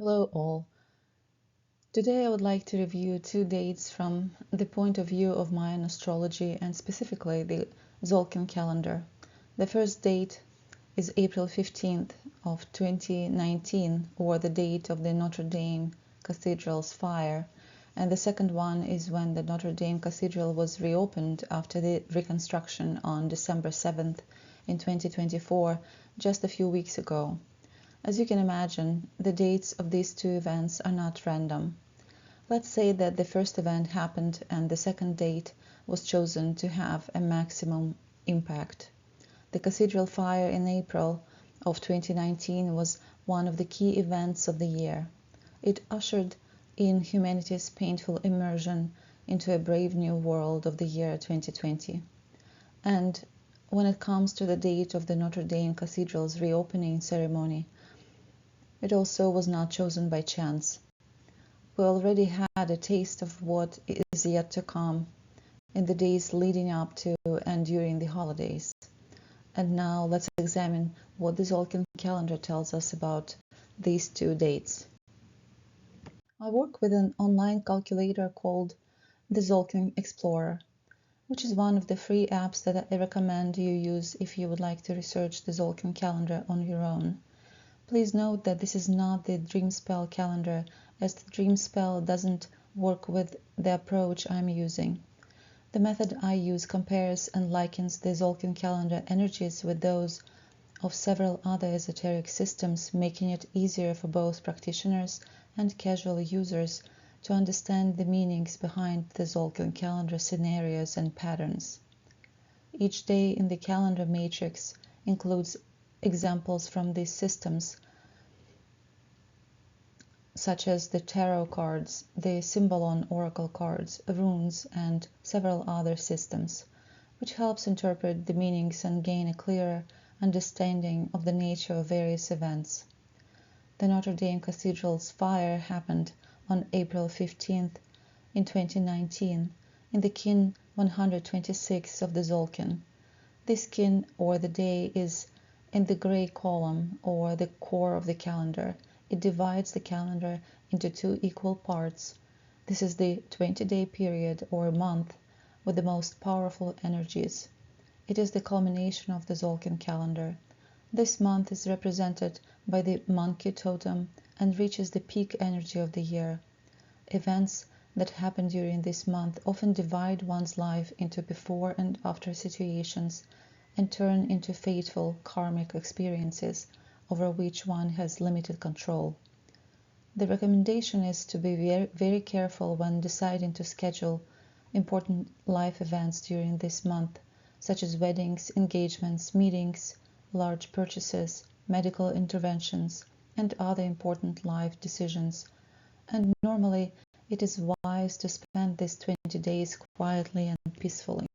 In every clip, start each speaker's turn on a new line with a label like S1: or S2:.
S1: Hello all. Today I would like to review two dates from the point of view of Mayan astrology and specifically the Tzolkin calendar. The first date is April 15th of 2019, or the date of the Notre-Dame Cathedral's fire, and the second one is when the Notre-Dame Cathedral was reopened after the reconstruction on December 7th in 2024, just a few weeks ago. As you can imagine, the dates of these two events are not random. Let's say that the first event happened and the second date was chosen to have a maximum impact. The cathedral fire in April of 2019 was one of the key events of the year. It ushered in humanity's painful immersion into a brave new world of the year 2020. And when it comes to the date of the Notre Dame Cathedral's reopening ceremony, it also was not chosen by chance. We already had a taste of what is yet to come in the days leading up to and during the holidays. And now let's examine what the Tzolkin calendar tells us about these two dates. I work with an online calculator called the Tzolkin Explorer, which is one of the free apps that I recommend you use if you would like to research the Tzolkin calendar on your own. Please note that this is not the Dreamspell calendar, as the Dreamspell doesn't work with the approach I'm using. The method I use compares and likens the Tzolkin calendar energies with those of several other esoteric systems, making it easier for both practitioners and casual users to understand the meanings behind the Tzolkin calendar scenarios and patterns. Each day in the calendar matrix includes examples from these systems, such as the tarot cards, the Symbolon oracle cards, runes, and several other systems, which helps interpret the meanings and gain a clearer understanding of the nature of various events. The Notre Dame Cathedral's fire happened on April 15th in 2019 in the kin 126 of the Tzolkin. This kin, or the day, is in the gray column, or the core of the calendar. It divides the calendar into two equal parts. This is the 20-day period or month with the most powerful energies. It is the culmination of the Tzolkin calendar. This month is represented by the monkey totem and reaches the peak energy of the year. Events that happen during this month often divide one's life into before and after situations and turn into fateful karmic experiences over which one has limited control. The recommendation is to be very careful when deciding to schedule important life events during this month, such as weddings, engagements, meetings, large purchases, medical interventions, and other important life decisions. And normally, it is wise to spend these 20 days quietly and peacefully.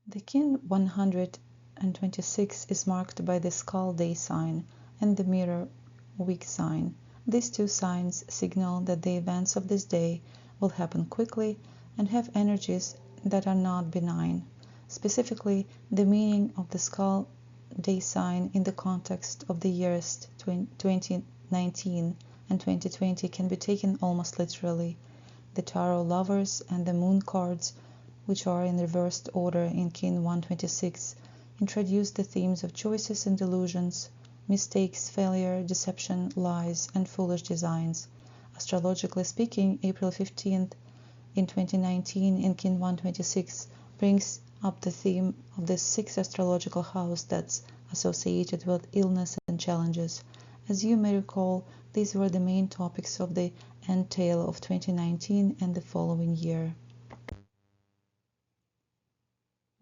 S1: The kin 126 is marked by the skull day sign and the mirror week sign. These two signs signal that the events of this day will happen quickly and have energies that are not benign. Specifically, the meaning of the skull day sign in the context of the years 2019 and 2020 can be taken almost literally. The tarot lovers and the moon cards, which are in reversed order in kin 126, introduce the themes of choices and delusions, mistakes, failure, deception, lies, and foolish designs. Astrologically speaking, April 15th in 2019 in kin 126 brings up the theme of the sixth astrological house that's associated with illness and challenges. As you may recall, these were the main topics of the entail of 2019 and the following year.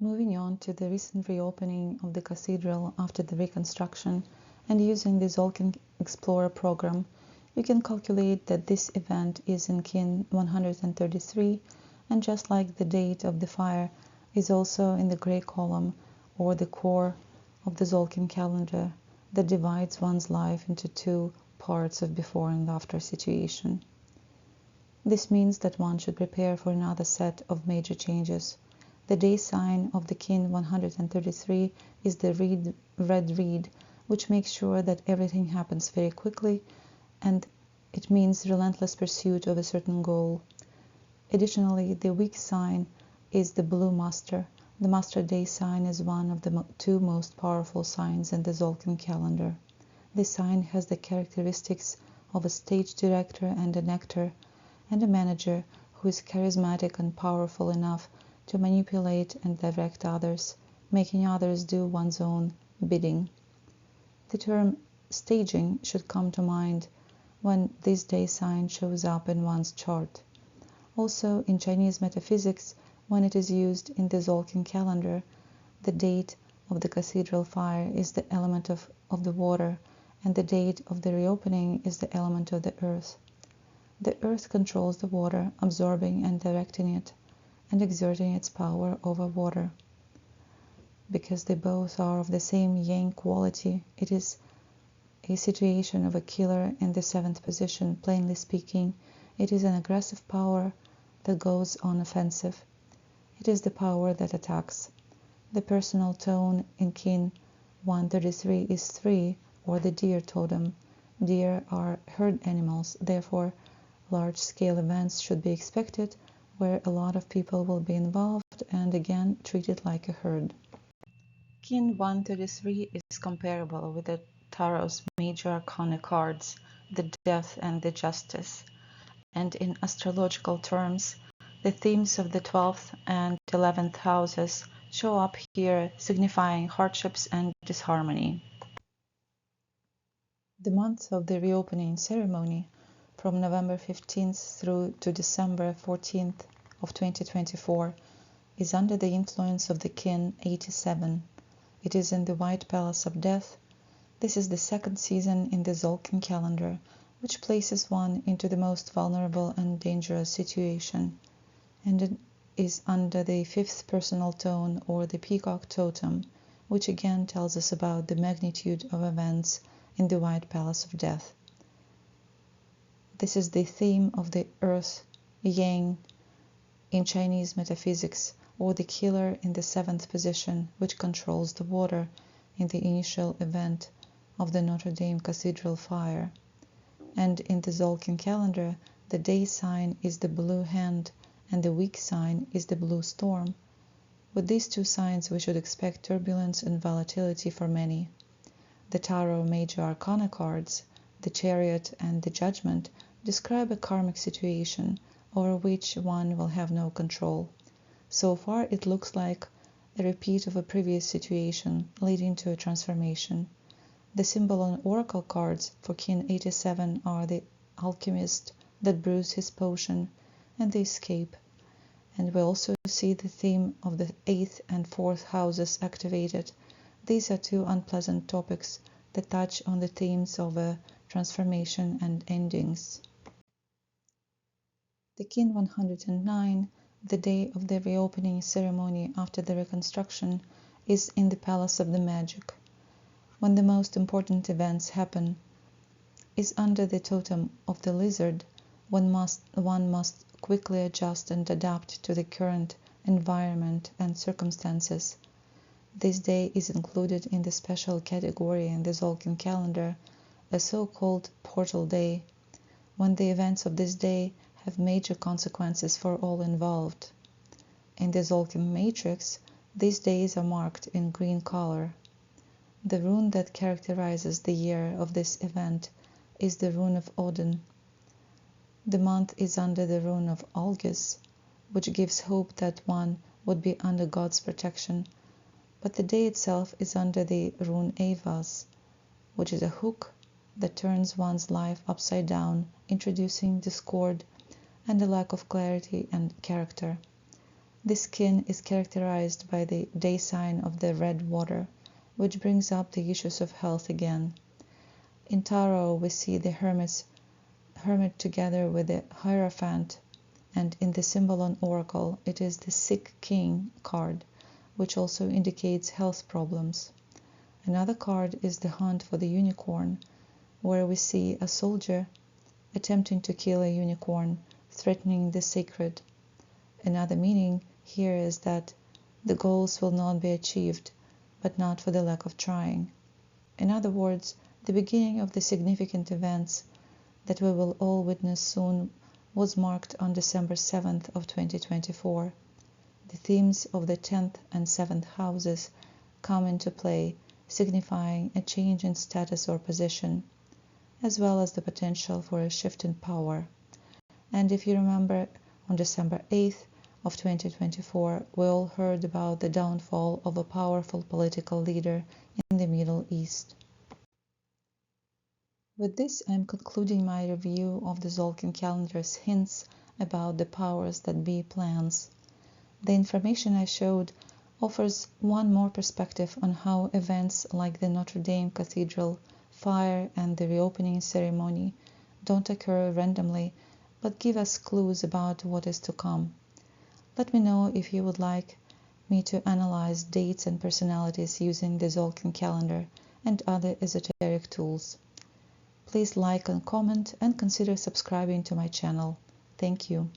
S1: Moving on to the recent reopening of the cathedral after the reconstruction, and using the Tzolkin Explorer program, you can calculate that this event is in kin 133, and just like the date of the fire, is also in the gray column, or the core of the Tzolkin calendar that divides one's life into two parts of before and after situation. This means that one should prepare for another set of major changes. The day sign of the kin 133 is the red reed, which makes sure that everything happens very quickly, and it means relentless pursuit of a certain goal. Additionally, the weak sign is the blue master. The master day sign is one of the two most powerful signs in the Tzolkin calendar. This sign has the characteristics of a stage director and an actor and a manager who is charismatic and powerful enough to manipulate and direct others, making others do one's own bidding. The term staging should come to mind when this day sign shows up in one's chart. Also, in Chinese metaphysics, when it is used in the Tzolkin calendar, the date of the cathedral fire is the element of the water, and the date of the reopening is the element of the earth. The earth controls the water, absorbing and directing it, and exerting its power over water. Because they both are of the same yang quality, it is a situation of a killer in the seventh position. Plainly speaking, it is an aggressive power that goes on offensive. It is the power that attacks. The personal tone in Kin 133 is 3, or the deer totem. Deer are herd animals, therefore large-scale events should be expected where a lot of people will be involved and again treated like a herd. Kin 133 is comparable with the Tarot's major arcana cards, the Death and the Justice, and in astrological terms, the themes of the 12th and 11th houses show up here, signifying hardships and disharmony. The month of the reopening ceremony, from November 15th through to December 14th of 2024, is under the influence of the Kin 87. It is in the White Palace of Death. This is the second season in the Tzolkin calendar, which places one into the most vulnerable and dangerous situation, and it is under the fifth personal tone, or the peacock totem, which again tells us about the magnitude of events in the White Palace of Death. This is the theme of the earth, yang, in Chinese metaphysics, or the killer in the seventh position, which controls the water in the initial event of the Notre-Dame Cathedral fire. And in the Tzolkin calendar, the day sign is the blue hand and the weak sign is the blue storm. With these two signs, we should expect turbulence and volatility for many. The Tarot Major Arcana cards, the Chariot and the Judgment, describe a karmic situation over which one will have no control. So far, it looks like a repeat of a previous situation, leading to a transformation. The symbol on oracle cards for Kin 87 are the alchemist that brews his potion and the escape. And we also see the theme of the 8th and 4th houses activated. These are two unpleasant topics that touch on the themes of transformation and endings. The Kin 109, the day of the reopening ceremony after the reconstruction, is in the Palace of the Magic. When the most important events happen, is under the totem of the lizard. One must quickly adjust and adapt to the current environment and circumstances. This day is included in the special category in the Tzolkin calendar, a so-called portal day, when the events of this day have major consequences for all involved. In the Tzolkin matrix, these days are marked in green color. The rune that characterizes the year of this event is the rune of Odin. The month is under the rune of Algis, which gives hope that one would be under God's protection, but the day itself is under the rune Avas, which is a hook that turns one's life upside down, introducing discord and a lack of clarity and character. This kin is characterized by the day sign of the red water, which brings up the issues of health again. In Tarot, we see the hermit together with the Hierophant, and in the symbol on Oracle, it is the Sick King card, which also indicates health problems. Another card is the Hunt for the Unicorn, where we see a soldier attempting to kill a unicorn, threatening the sacred. Another meaning here is that the goals will not be achieved, but not for the lack of trying. In other words, the beginning of the significant events that we will all witness soon was marked on December 7th of 2024. The themes of the 10th and 7th houses come into play, signifying a change in status or position, as well as the potential for a shift in power. And if you remember, on December 8th of 2024, we all heard about the downfall of a powerful political leader in the Middle East. With this, I am concluding my review of the Tzolkin Calendar's hints about the powers that be plans. The information I showed offers one more perspective on how events like the Notre-Dame Cathedral fire and the reopening ceremony don't occur randomly, but give us clues about what is to come. Let me know if you would like me to analyze dates and personalities using the Tzolkin Calendar and other esoteric tools. Please like and comment and consider subscribing to my channel. Thank you.